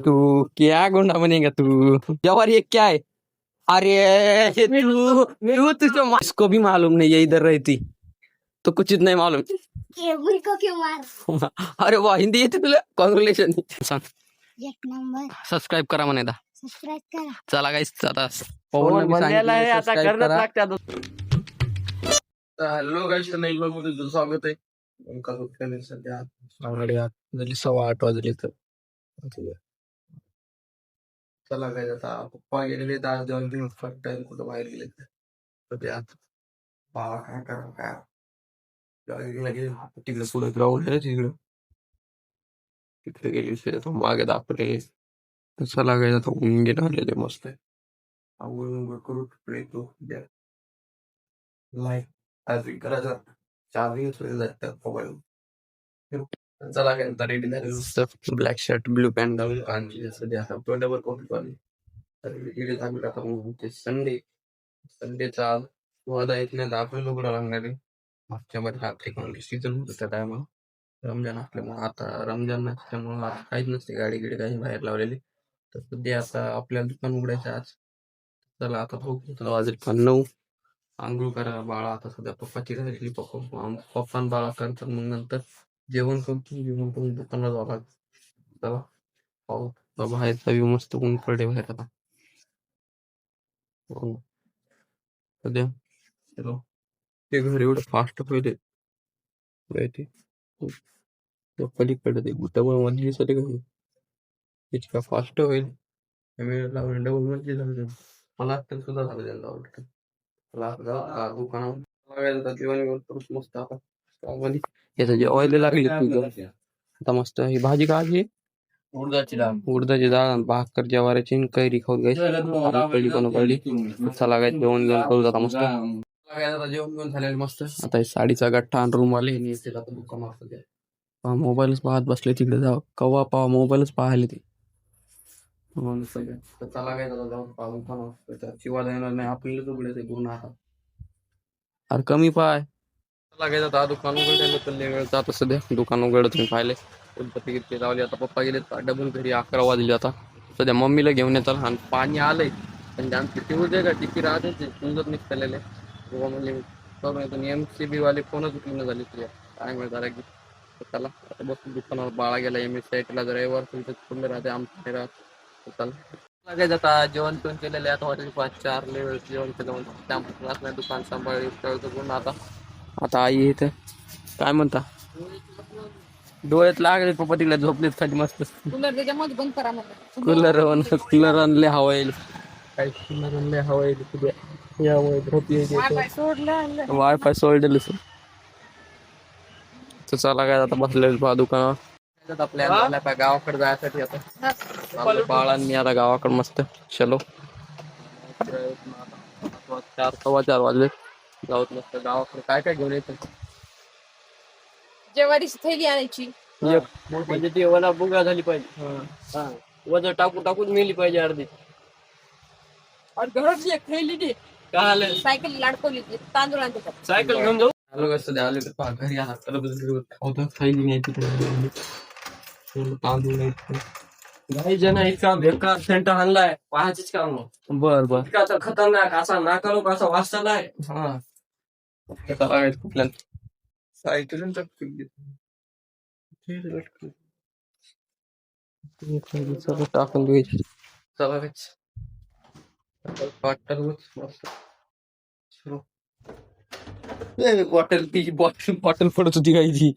तू क्या गुंडा बनेगा तू? जवार ये क्या है? अरे तू तुझको इसको भी मालूम नहीं है इधर रहती तो कुछ नहीं मालूम. केबल को क्यों मार? अरे वाह, हिंदी येते तुला? कॉंग्रॅच्युलेशन. एक नंबर. सबस्क्राईब करा म्हणे दा. सबस्क्राईब करा. चला गाईस, आता पवन बी सांगितलं सबस्क्राईब करा. हॅलो गाईस, नाही बघू तुझं स्वागत आहे. सध्या ऑलरेडी झाली 8:15 वाजले तर चला काय आता पप्पा गेलेले 10 दिवस फर्स्ट टाइम कुठं बाहेर गेले सध्या बाबा काय करा काय गेले तिकडे पुढे ग्राउंड आहे तिकडे तिकडे गेली तो मागे दाखवले. चला काय आता ऊन गेलं आलेले मस्त आहे. आंघोळ करू प्ले तो द्या लाईक आज करायचा 4 दिवस वेळ जातात मोबाईल. चला काय आता रेडी झाले. ब्लॅक शर्ट ब्लू पॅन्ट घालून आणि सध्या तोंडावर कॉफी पाणी तर इकडे लागलं आता ते संडेचा वादा येत नाही आपल्याला उघडा लागणार आहे. मागच्या मध्ये रात्री सीझन होतं त्या टायमाला रमजान असल्यामुळे आता रमजान नसल्यामुळे आता काहीच नसते गाडी गिडी काही बाहेर लावलेली. तर सध्या आता आपल्याला दुकान उघडायचं आज. चला आता बघू वाजले 9. आंघोळ करा बाळा आता सध्या पप्पाची राहिली पप्पा बाळा करतात मग नंतर जेवण करून दुकानात जावं लागतं. चला पाहू बाहेरचा व्ह्यू मस्त ऊन पडे बाहेर आता सध्या. चलो ते घर एवढं फास्ट पहिले पलीकडे ते डबल मजली साठी कसं इतका फास्ट होईल डबल मजली झालं मला आता सुद्धा झालं त्यांना ऑर्डर. मला दुकानावर जेवण करून मस्त आता याचं जे ऑइल लागली आता मस्त ही भाजी काढली उडदाची डाळ आणि भाकर ज्वारीची कैरी खाऊन घ्यायची कळली. चला काय जेवण करू आता मस्त जेवण घेऊन झालेलं मस्त. आता हे साडीचा गठ्ठा आणि रूम आले दुकान मोबाईलच पाहत बसले तिकडे जाऊ कवा पावा मोबाईलच पाहिले ते चला काय जाऊन पाहून शिवाला येणार नाही आपल्याला उघडायचं पूर्ण आता अरे कमी पाय लागायचं आता दुकान उघडलं तर वेळ जात सध्या दुकान उघडत तुम्ही पाहिले गणपती गिरते लावले. आता पप्पा गेले डबल घरी 11 वाजले. आता सध्या मम्मीला घेऊन येतात आणि पाणी आलंय पण आमची टिवू दे का टिकी राहते समजत निघतलेले म्हणजे करून येतो. MCB वाले फोनच उचलून झाले तुझ्या काय मिळत झाला की चला आता बसून दुकानावर बाळा गेला MSCITला जर रविवार तुमचं खुल्लं राहते आमचं राहत चला लागायचं. आता जेवण पण केलेलं आहे आता हॉटेल 5-4 लेवल जेवण केलं नाही दुकान सांभाळ पूर्ण आता आता आई इथे काय म्हणता डोळ्यात लागले पप्पा तिकडे झोपलेत खाली मस्त कूलर आणले हवा येईल काही कूलर आणले हवा येईल यामुळे झोप येईल वायफाय सोडलेलं तर चला काय आता बसलेलं पहा दुकानावर आपल्या गावाकडे जायसाठी आता बाळांनी आता गावाकडे मस्त चलो 4:15 वाजले जाऊत मस्त गावाकडे काय काय घेऊन येतं जेवारीची थैली आणायची म्हणजे ती वला बुगा झाली पाहिजे वजन टाकून मिळली पाहिजे अर्धी आणि घरातली एक थैली दे काय सायकल लाडकवली तांदूळ आणते सायकल घेऊन जाऊ आलो सध्या आले तर घरी खावतो थैली नाही तिकडे तांदूळ नाही काही जण इतका बेकार सेंटर आणलाय पाहायचीच काम बर बर इतका तर खतरनाक असा नाकालो कसा वाचतालाय हा कुठल्या सायकल टाकून द्यायची चला बॉटल पडत होती काही ती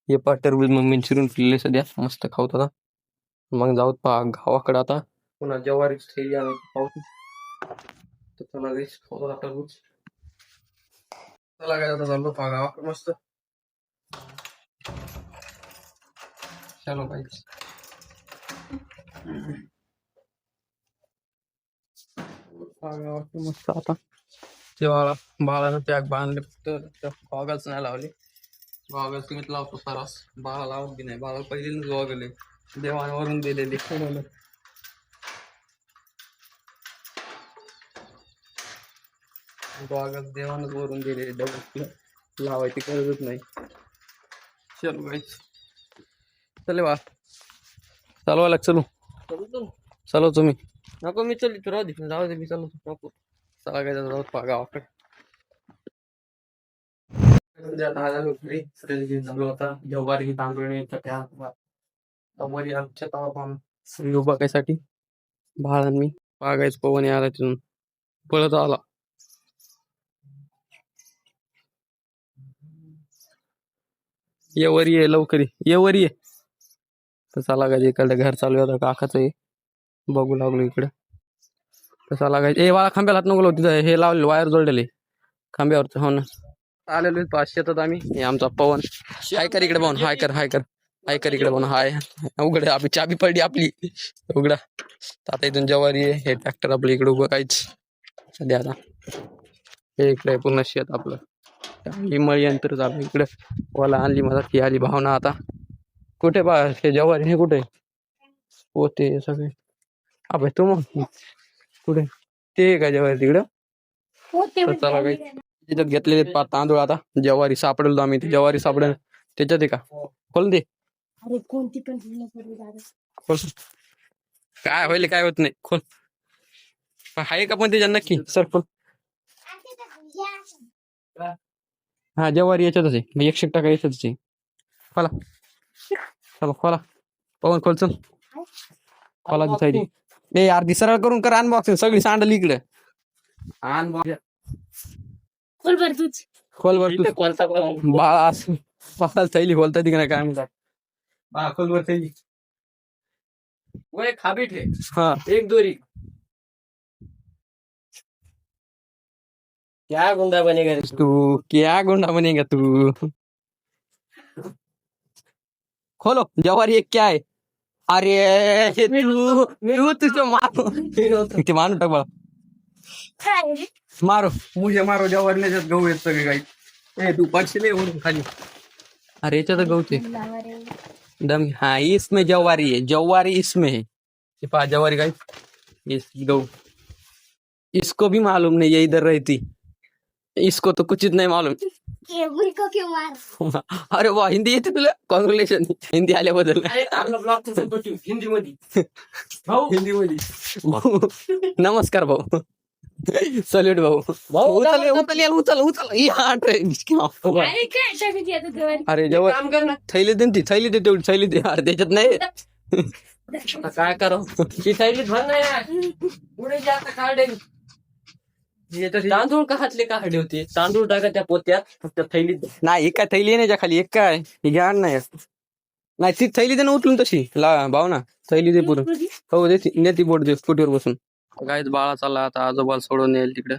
हे पाटर मम्मी चिरून पिलेले सध्या मस्त खाऊत आता मग जाऊत पहा गावाकडे आता पुन्हा जवारी पाहतो चला खाऊ टरबूज चला काय आता चाललो पहा गावाकडे मस्त चलो गाईस मस्त आता ते बाळानं त्याग बांधले फक्त गॉगल्स नाही लावले गॉगल्स मी लावतो सरास बाळा लावत बी नाही बाळा पहिल्यांदाच गॉगल आहे देवावरून दिलेले गॉगल्स देवानच वरून दिलेले डबल लावायची गरजच नाही. चलो गाईस चले बा चालवा लाग चलू चलो तुम्ही नको मी चल तू राहू दे जाऊ दे मी चालू नको चला काय जाऊ गावाकडे होता जव्हारी तांदूळ वरी आमच्या तवा उभा कायसाठी भाड मी बागायच पवन आला तिथून पळत आला ये वरी ये लवकर ये वरी ये तर चला काय इकडे घर चालू होतं काकाच बघू लागलो इकडे तर चला काय ए वाळा खांब्याला हात नको तिथं हे लावले वायर जोडलेले खांब्यावरचं हो ना आलेलो पाच शेतात आम्ही हे आमचा पवन हाय कर इकडे पाहून हाय कर इकडे पाहून हाय उघड आपली चाबी पडली आपली उघडा आता इथून जवारी आहे हे ट्रॅक्टर आपलं इकडे उभं काहीच सध्या आता हे इकडे पूर्ण शेत आपलं हिमळ यंत्र झालं इकडे वाला आणली मला ती आली भावना आता कुठे बा हे जवारी हे कुठे पोते सगळे अबे तू मग कुठे ते काय जवारी तिकडं तर चला काही त्याच्यात घेतलेले तांदूळ आता जवारी सापडेल आम्ही ते जवारी सापडेल त्याच्यात आहे का खोल दे अरे कोणती पण खोल काय होईल काय होत नाही खोल आहे का पण त्याच्यात नक्की सर खोल हा जवारी याच्यातच आहे 100% याच्यातच आहे खोला चला खोला पवन खोल चल खोला दिसायची ए अर्धी सरळ करून कर अनबॉक्सिंग सगळी सांडली इकडे खोल बर तूच खोल वर तू बाळा बाळा थैली खोलता ती काय म्हणतात बा खोल वर थैली वो एक हाबिट है हा एक दोरी क्या गुंडा बनेगा रे तू क्या गुंडा बनेगा तू खोलो जवारी एक क्या है अरे हे तू तुझं मारू ते मारू टाक बाळा मारो मुझे मारो जवारी त्याच्यात गहू येत सगळे काही ए तू पडशील हे वरून खाली अरे याच्यात गहूचे दम हाँ इसमें जवारी है जवारी इसमें है ये पा जवारी गाइस इस गहू इसको भी मालूम नहीं ये इधर रहती इसको तो कुछ नहीं मालूम केबुल को क्यों मार अरे वाह हिंदी येते तुला कॉंग्रॅच्युलेशन हिंदी आल्याबद्दल अरे आपला ब्लॉग हिंदी मध्ये भाऊ हिंदी मध्ये भाऊ नमस्कार भाऊ सल्यूट भाऊ उचल या ट्रेन अरे काय टाकत येतो तेव्हा अरे जेव्हा काम कर ना थैली दे ती थैली दे तेवढी थैली दे अरे त्याच्यात नाही आता काय करावं ही थैली भर ना यार पुढे जास्त काढे तांदूळ का हातले का हाडे होते तांदूळ टाका त्या पोत्यात फक्त थैलीत नाही एक काय थैली आहे ना खाली एक काय ही घ्या नाही नाही ती थैली दे ना उचलून तशी ला भाऊ ना थैली दे पुरून हो दे नेती बोट दे स्कूटीवर बसून गायच बाळा चालला आता आजोबाला सोडून येईल तिकडे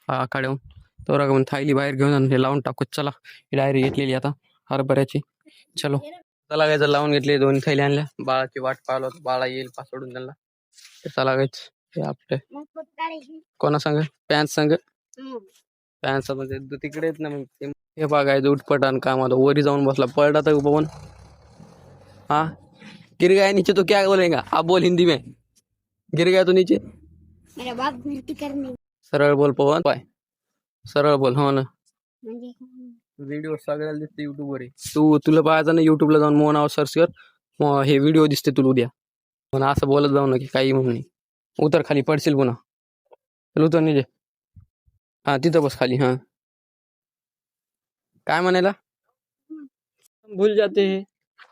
हा काढून तो म्हणून थायली बाहेर घेऊन हे लावून टाकू चला ही डायरी घेतलेली आता हरभऱ्याची चलो चला गायचं लावून घेतली 2 थैली आणल्या बाळाची वाट पाहिलो बाळा येईल सोडून त्यांना चला गायच हे आपले कोणा सांग पॅन्ट सांग पॅन्ट म्हणजे तिकडे येत ना मग हे बघायचं उठपटान काम आता वरी जाऊन बसला पलटा तर पवन हाँ गिर गया नीचे तो क्या बोलेगा आप बोल हिंदी में गिर गया तो नीचे मेरा बाप भरती करने सरळ बोल पवन पाय सरळ बोल हो ना म्हणजे व्हिडिओ सगळ्याला दिसते युट्यूबवर तुला पाहायचं ना युट्यूबला जाऊन मो नाव सर्च कर मग हे व्हिडिओ दिसते तुला उद्या पण असं बोलत जाऊ ना की काही म्हणून नाही उतर खाली पडशील पुन्हा चल उतर निजे हा तिथं बस खाली हा काय म्हणायला भूल जाते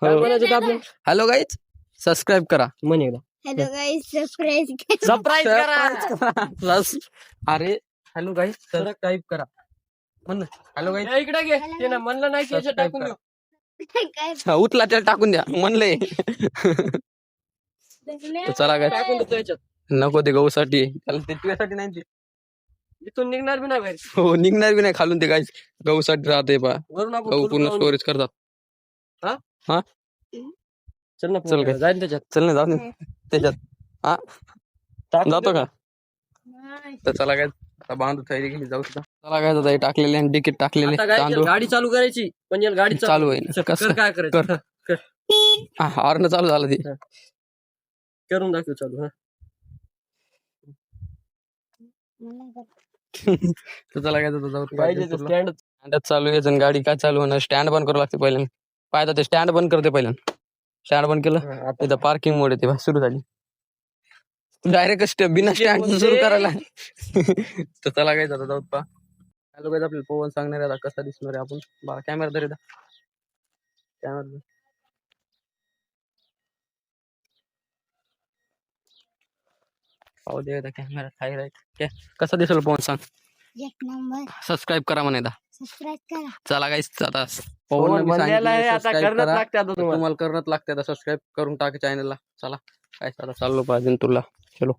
काय म्हणायचं आपलं हॅलो गाईज सबस्क्राईब करा म्हण एकदा हॅलो गाईस सबस्क्राईब सरप्राईज करा प्लस अरे हॅलो गाईज सबस्क्राईब करा म्हण हॅलो गाईज ए, इकडे घे ते ना म्हणलं नाही की याच्यात टाकून देऊ काय उतला त्याला टाकून द्या म्हणलंय तर चला काय टाकून देतो याच्यात नको ते गहूसाठी त्याला ते तुझ्यासाठी नाही ते इथून निघणार बी नाही बाहेर हो निघणार बी नाही खालून ते काय गहूसाठी राहते पा वरून आपण गहू फुल पूर्ण लावून- स्टोरेज करतात चल ना चल काय? जाईल त्याच्यात चल ना जाऊ दे त्याच्यात टाकून जातो दे. का तर चला काय आता बांधू तयारी केली जाऊ तिथं चला काय आता हे टाकलेले आणि तिकीट टाकलेले आता काय तांदूळ गाडी चालू करायची पण याला गाडी चालू आहे ना. चल, कसं? कर काय करायचं कर. हॉर्न चालू झालं ते करून दाखव चालू हा तर चला काय जाऊ गाडीचं स्टँड स्टँड चालू आहे आणि गाडी काय चालू होणार स्टँड बंद करावं लागते पहिल्यांदा पाहिजे ते स्टँड बंद करते पहिल्यांदा स्टँड बंद केलं इथं पार्किंग मोड येते सुरू झाली डायरेक्ट बिना स्टँड सुरू करायला तर चला काय जाता जाऊ पा हॅलो काय आपल्याला पवन सांगणार आहे आता कसा दिसणार आहे आपण बा कॅमेरा तरी कॅमेरा पाहू दे कॅमेरा खाई राहील कसा दिसेल पवन सांग एक नंबर सबस्क्राईब करा म्हणे सबस्क्राईब करा चला काहीच आता पवन म्हणलेला आहे, आता सबस्क्राईब करणंच करा लागते आता तुम्हाला. तुम्हाला करणंच लागते आता सबस्क्राईब करून टाक चॅनलला चला काय आता चाललो पाहिजे तुला चलो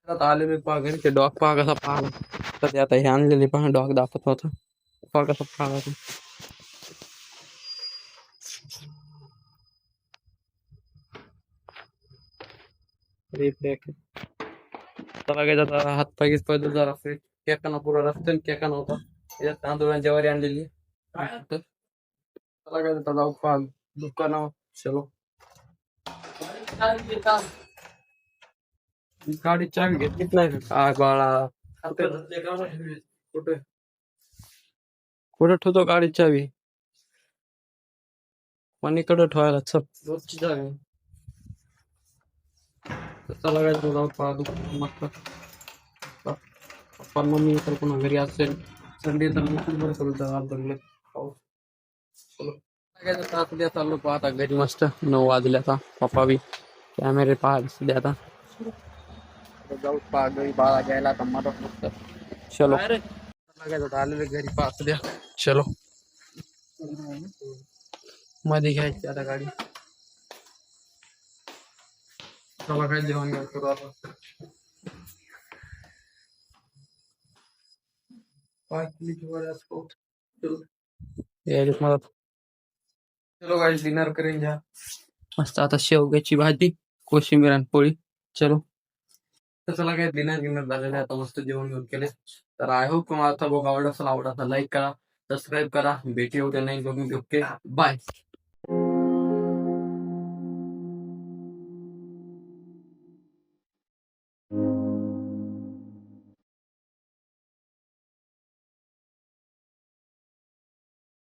आता आले मी पहा घरी ते डॉग पहा कसा पाहा तर ते आता हे आणलेले पहा डॉग दाखवत होता पहा कसा पाहा चला काय आता हात पाय पैदल जरा केकाना पुरा रस्त्याने केका नव्हता याच्यात तांदूळ ज्वारी आणलेली चला काय आता जाऊ पहा दुकानावर चलो गाडी चावी घेतलीच नाही काय बाळा कुठे कुठे ठेवतो गाडी चावी कोणीकडे ठेवायला रोजची चावी चला काय जाऊ पहा दुकान मस्त पप्पा मम्मी तर पुन्हा घरी असेल संडे तर बरं करू चलो चाललो पाहता घरी मस्त 9 वाजले आता पप्पा बी कॅमेरे पहा दिसले आता जाऊ पहा घरी बाळा घ्यायला आता मदत मस्त चलो आलेले घरी पाहत द्या चलो मध्ये घ्यायची आता गाडी चला काय जेवण घ्या करू आता मदत चलो गाइस डिनर करें घ्या मस्त आता शेवग्याची भाजी कोशिंबीर आणि पोळी चलो तर चला काय डिनर झालेलं आता मस्त जेवण घेऊन केले तर आय होप तुम्हाला आता बघ आवडत असेल लाईक करा सबस्क्राईब करा भेटी उद्या नाही बघून ओके बाय